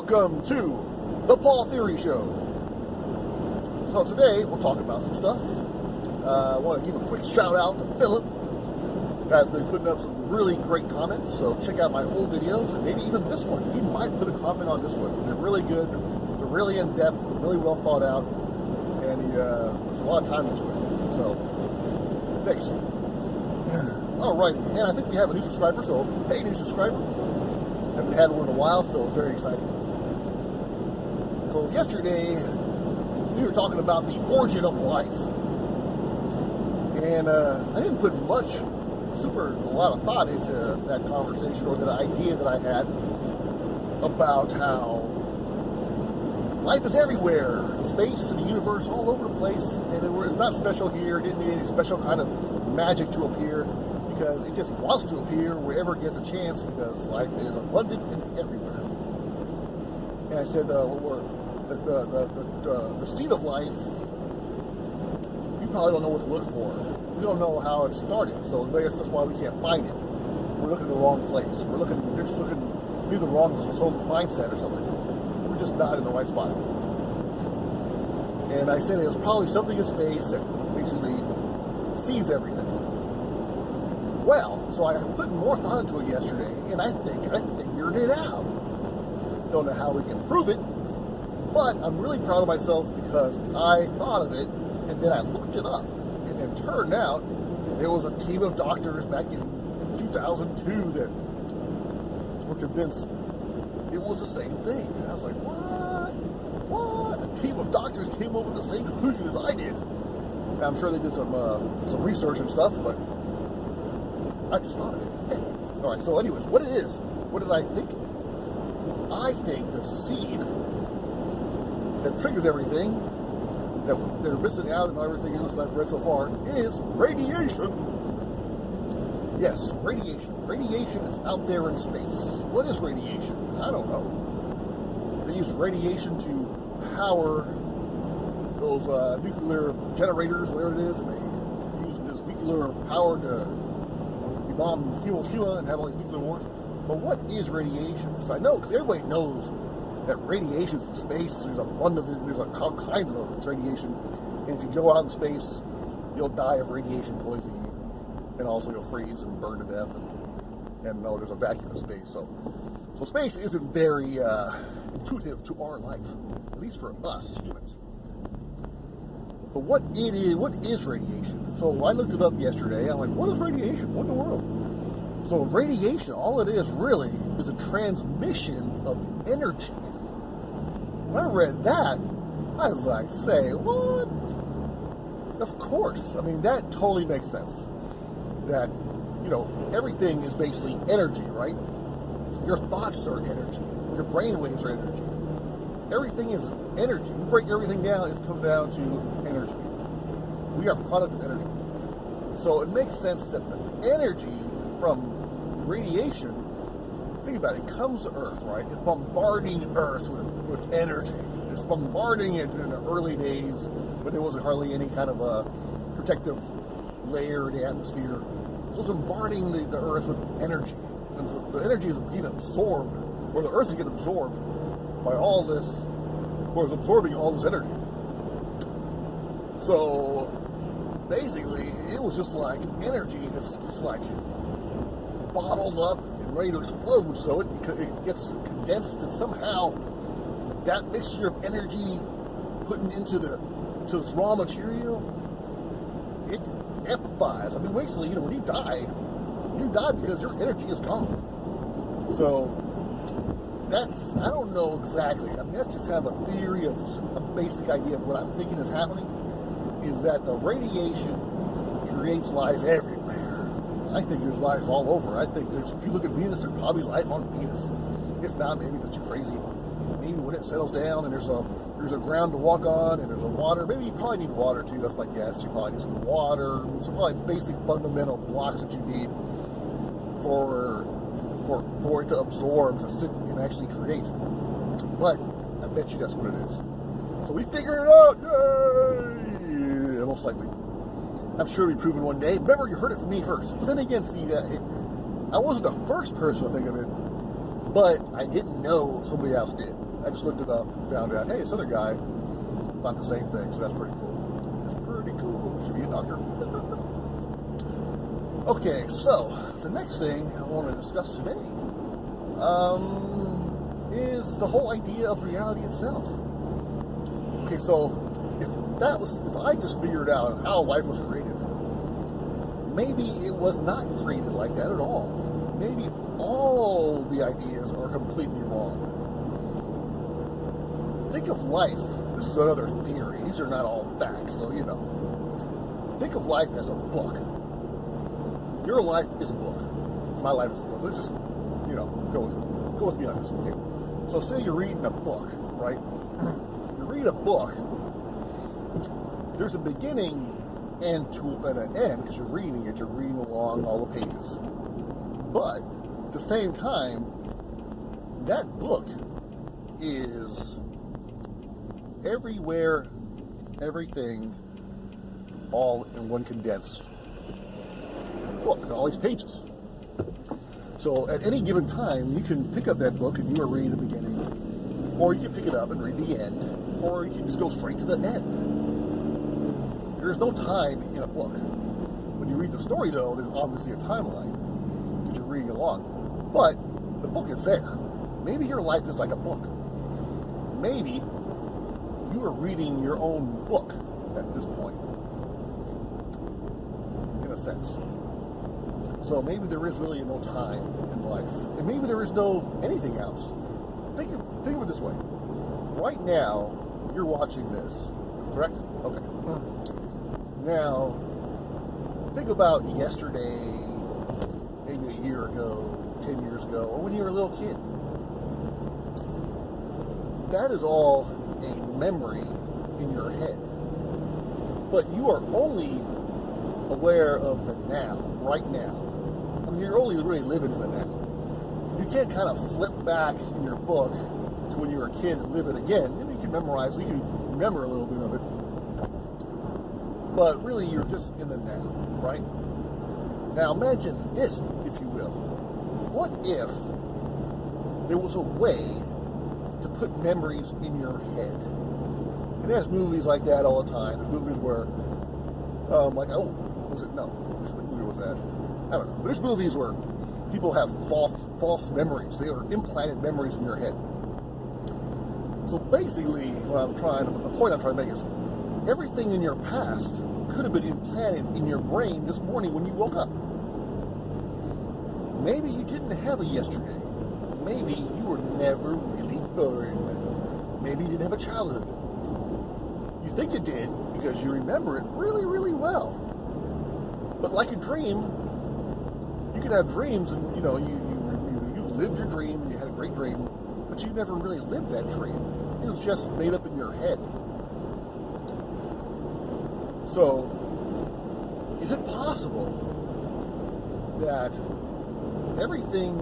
Welcome to the Paul Theory Show. So today we'll talk about some stuff. I want to give a quick shout out to Philip. Has been putting up some really great comments, so check out my old videos and maybe even this one. He might put a comment on this one. They're really good, they're really in depth, really well thought out, and he puts a lot of time into it. So thanks. Alrighty, and I think we have a new subscriber, so hey, new subscriber. Haven't had one in a while, so it's very exciting. So yesterday, we were talking about the origin of life. And I didn't put a lot of thought into that conversation or that idea that I had about how life is everywhere, space and the universe, all over the place, and it's not special here, it didn't need any special kind of magic to appear, because it just wants to appear wherever it gets a chance, because life is abundant and everywhere. And I said, the seed of life, you probably don't know what to look for. We don't know how it started, so I guess that's why we can't find it. We're looking in the wrong place. We're just looking maybe the wrong mindset or something. We're just not in the right spot. And I said it was probably something in space that basically sees everything. Well, so I put more thought into it yesterday, and I think I figured it out. Don't know how we can prove it, but I'm really proud of myself because I thought of it, and then I looked it up. And it turned out there was a team of doctors back in 2002 that were convinced it was the same thing. And I was like, what? A team of doctors came up with the same conclusion as I did. And I'm sure they did some research and stuff, but I just thought of it. All right, so anyways, what it is, what did I think? I think the seed that triggers everything that they're missing out on everything else that I've read so far is radiation. Yes, radiation. Radiation is out there in space. What is radiation? I don't know. They use radiation to power those nuclear generators, whatever it is, and they use this nuclear power to bomb Hiroshima and have all these nuclear wars. But what is radiation? So I know, because everybody knows that radiation is in space. There's abundant, there's all kinds of radiation. And if you go out in space, you'll die of radiation poisoning. And also you'll freeze and burn to death. And no, there's a vacuum in space. So space isn't very intuitive to our life, at least for us humans. But what is radiation? So I looked it up yesterday. I'm like, what is radiation? What in the world? So radiation, all it is really is a transmission of energy. When I read that, I was like, say, what? Of course. I mean, that totally makes sense. That, everything is basically energy, right? Your thoughts are energy. Your brainwaves are energy. Everything is energy. You break everything down, it comes down to energy. We are product of energy. So it makes sense that the energy from radiation, think about it, comes to Earth, right? It's bombarding Earth with energy. It's bombarding it in the early days when there wasn't hardly any kind of a protective layer in the atmosphere. So it's bombarding the Earth with energy. And the energy is being absorbed, or the Earth is getting absorbed by all this, or is absorbing all this energy. So basically, it was just like energy. It's just like bottled up and ready to explode. So it gets condensed, and somehow that mixture of energy putting into this raw material, it amplifies. I mean, basically, when you die because your energy is gone. So I don't know exactly. I mean, that's just kind of a theory, of a basic idea of what I'm thinking is happening, is that the radiation creates life everywhere. I think there's life all over. I think if you look at Venus, there's probably life on Venus. If not, maybe it's too crazy. Maybe when it settles down and there's a ground to walk on and there's a water, maybe you probably need water too, that's my guess. You probably need some water, some probably basic fundamental blocks that you need for it to absorb, to sit and actually create. But I bet you that's what it is. So we figured it out, yay! Most likely. I'm sure it'll be proven one day. Remember, you heard it from me first. But then again, see, I wasn't the first person to think of it, but I didn't know somebody else did. I just looked it up and found out, hey, this other guy thought the same thing, so that's pretty cool. It's pretty cool. Should be a doctor. Okay, so the next thing I want to discuss today is the whole idea of reality itself. Okay, so if I just figured out how life was created, maybe it was not created like that at all. Maybe all the ideas are completely wrong. Think of life. This is another theory. These are not all facts, so you know. Think of life as a book. Your life is a book. My life is a book. Let's just, you know, go with me on this. Okay. So say you're reading a book, right? You read a book. There's a beginning and an end because you're reading it. You're reading along all the pages. But at the same time, that book is everywhere, everything, all in one condensed book, all these pages. So at any given time, you can pick up that book and you are reading the beginning, or you can pick it up and read the end, or you can just go straight to the end. There's no time in a book. When you read the story, though, there's obviously a timeline because you're reading along. But the book is there. Maybe your life is like a book. Maybe you are reading your own book at this point, in a sense. So maybe there is really no time in life, and maybe there is no anything else. Think of it this way. Right now, you're watching this, correct? Okay. Now, think about yesterday, maybe a year ago, 10 years ago, or when you were a little kid. That is all a memory in your head. But you are only aware of the now, right now. I mean, you're only really living in the now. You can't kind of flip back in your book to when you were a kid and live it again. Maybe you can memorize, you can remember a little bit of it. But really, you're just in the now, right? Now, imagine this, if you will. What if there was a way to put memories in your head? And there's movies like that all the time. There's movies where, like, oh, was it? No. What movie was that? I don't know. There's movies where people have false memories. They are implanted memories in your head. So basically, the point I'm trying to make is, everything in your past could have been implanted in your brain this morning when you woke up. Maybe you didn't have a yesterday. Maybe you were never really born. Maybe you didn't have a childhood. You think you did because you remember it really, really well. But like a dream, you can have dreams and, you know, you lived your dream and you had a great dream, but you never really lived that dream. It was just made up in your head. So, is it possible that everything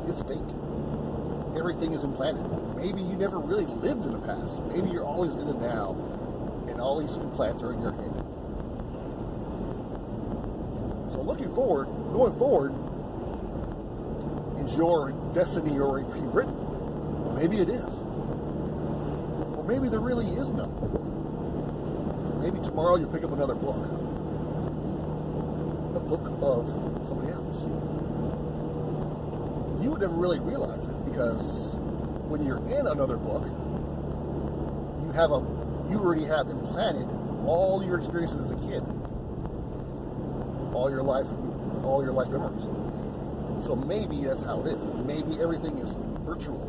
is fake? Everything is implanted. Maybe you never really lived in the past. Maybe you're always in the now, and all these implants are in your head. So going forward, is your destiny already pre-written? Maybe it is. Or maybe there really is none. Maybe tomorrow you'll pick up another book. A book of somebody else. You would never really realize it because when you're in another book, you already have implanted all your experiences as a kid. All your life memories. So maybe that's how it is. Maybe everything is virtual.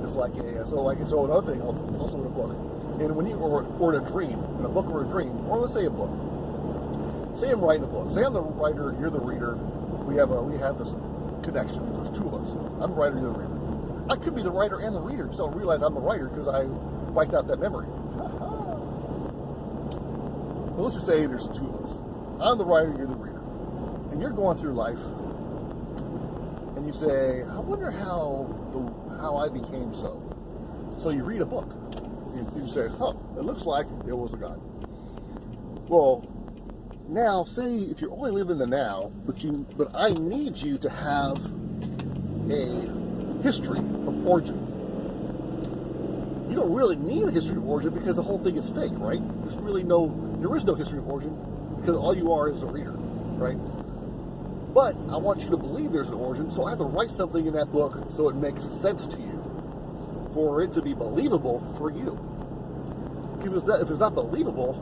It's like so another thing also in a book. And when you or in a dream, in a book or a dream, or let's say a book. Say I'm writing a book. Say I'm the writer, you're the reader. We have this connection. There's two of us. I'm the writer, you're the reader. I could be the writer and the reader. Just don't realize I'm the writer because I wiped out that memory. But let's just say there's two of us. I'm the writer, you're the reader. And you're going through life, and you say, I wonder how I became so. So you read a book. You say, it looks like there was a God. Well, now, say if you're only living in the now, but I need you to have a history of origin. You don't really need a history of origin because the whole thing is fake, right? There is no history of origin because all you are is a reader, right? But I want you to believe there's an origin, so I have to write something in that book so it makes sense to you, for it to be believable for you. Because if it's not believable,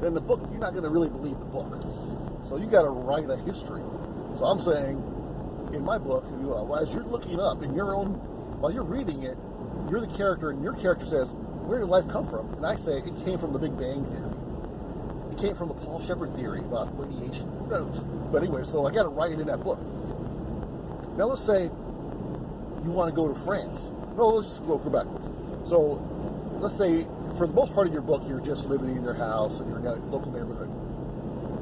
then the book, you're not going to really believe the book. So you got to write a history. So I'm saying, in my book, as you're looking up in your own, while you're reading it, you're the character, and your character says, where did life come from? And I say, it came from the Big Bang Theory. It came from the Paul Shepard theory about radiation. Who knows? But anyway, so I got to write it in that book. Now let's say you want to go to France. No, let's just go backwards. So let's say, for the most part of your book, you're just living in your house in your local neighborhood.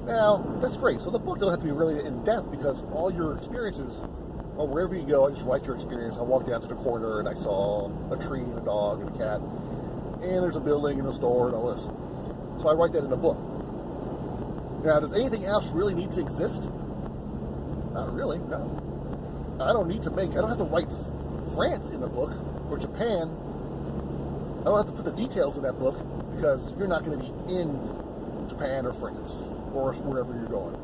Now, that's great. So the book doesn't have to be really in-depth because all your experiences, or wherever you go, I just write your experience. I walked down to the corner and I saw a tree and a dog and a cat. And there's a building and a store and all this. So I write that in the book. Now, does anything else really need to exist? Not really, no. I don't have to write France in the book, or Japan. I don't have to put the details in that book because you're not going to be in Japan or France or wherever you're going.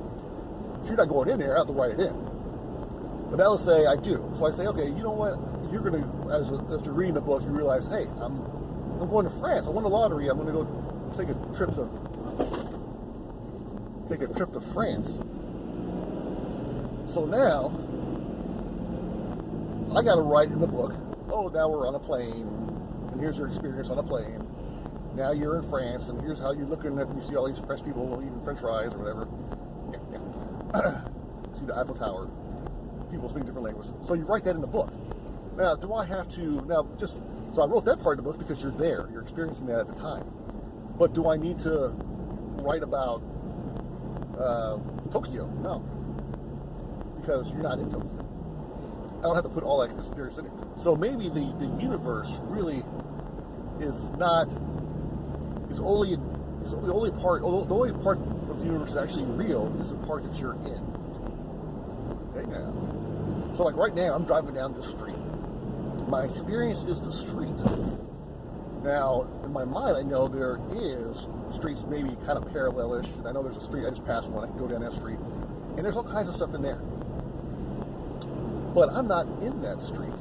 If you're not going in there, I have to write it in. But now let's say I do. So I say, okay, you know what? You're going to, as you're reading the book, you realize, hey, I'm going to France. I won the lottery. I'm going to go take a trip to France. So now, I got to write in the book, oh, now we're on a plane, and here's your experience on a plane. Now you're in France, and here's how you're looking at, you see all these French people eating French fries or whatever. See the Eiffel Tower. People speak different languages. So you write that in the book. Now, so I wrote that part of the book because you're there. You're experiencing that at the time. But do I need to write about Tokyo? No. Because you're not in Tokyo. I don't have to put all that experience in it. So maybe the universe really is not, the only part of the universe that's actually real is the part that you're in. Okay, now. So like right now, I'm driving down the street. My experience is the street. Now, in my mind, I know there is streets maybe kind of parallel-ish, and I know there's a street, I just passed one, I can go down that street, and there's all kinds of stuff in there. But I'm not in that street.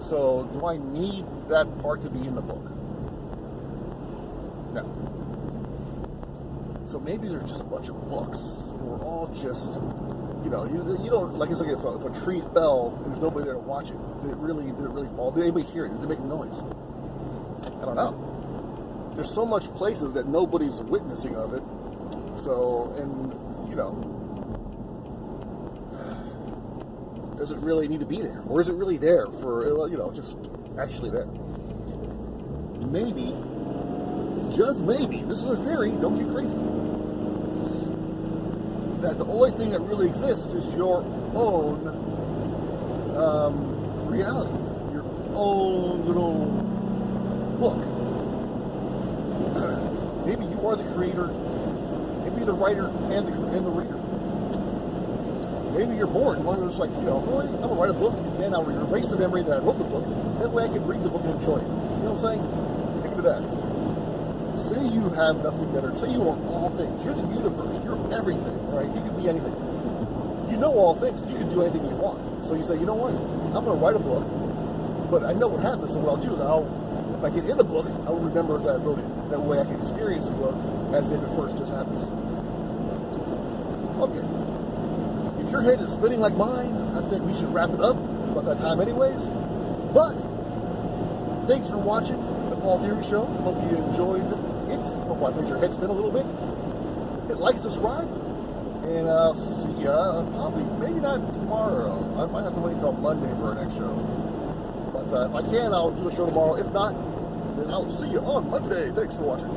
So do I need that part to be in the book? No. So maybe there's just a bunch of books, and we're all just, you don't, like it's like if a tree fell and there's nobody there to watch it, did it really fall? Did anybody hear it? Did it make a noise? I don't know. There's so much places that nobody's witnessing of it. So, and, does it really need to be there? Or is it really there for, just actually there? Maybe, just maybe, this is a theory, don't get crazy, that the only thing that really exists is your own reality, your own little book. Maybe you are the creator, maybe the writer and the reader. Maybe you're born, one was like, I'm going to write a book, and then I'll erase the memory that I wrote the book. That way I can read the book and enjoy it. You know what I'm saying? Think of that. Say you have nothing better. Say you are all things. You're the universe. You're everything, right? You can be anything. You know all things, but you can do anything you want. So you say, you know what? I'm going to write a book, but I know what happens, so what I'll do is when I get in the book, I will remember that I wrote it. That way I can experience the book as if it first just happens. Okay. If your head is spinning like mine, I think we should wrap it up about that time anyways. But thanks for watching the Paul Theory Show. Hope you enjoyed it. Hope I made your head spin a little bit. Hit like and subscribe. And I'll see ya probably, maybe not tomorrow. I might have to wait until Monday for our next show. But if I can, I'll do a show tomorrow. If not, then I'll see you on Monday. Thanks for watching.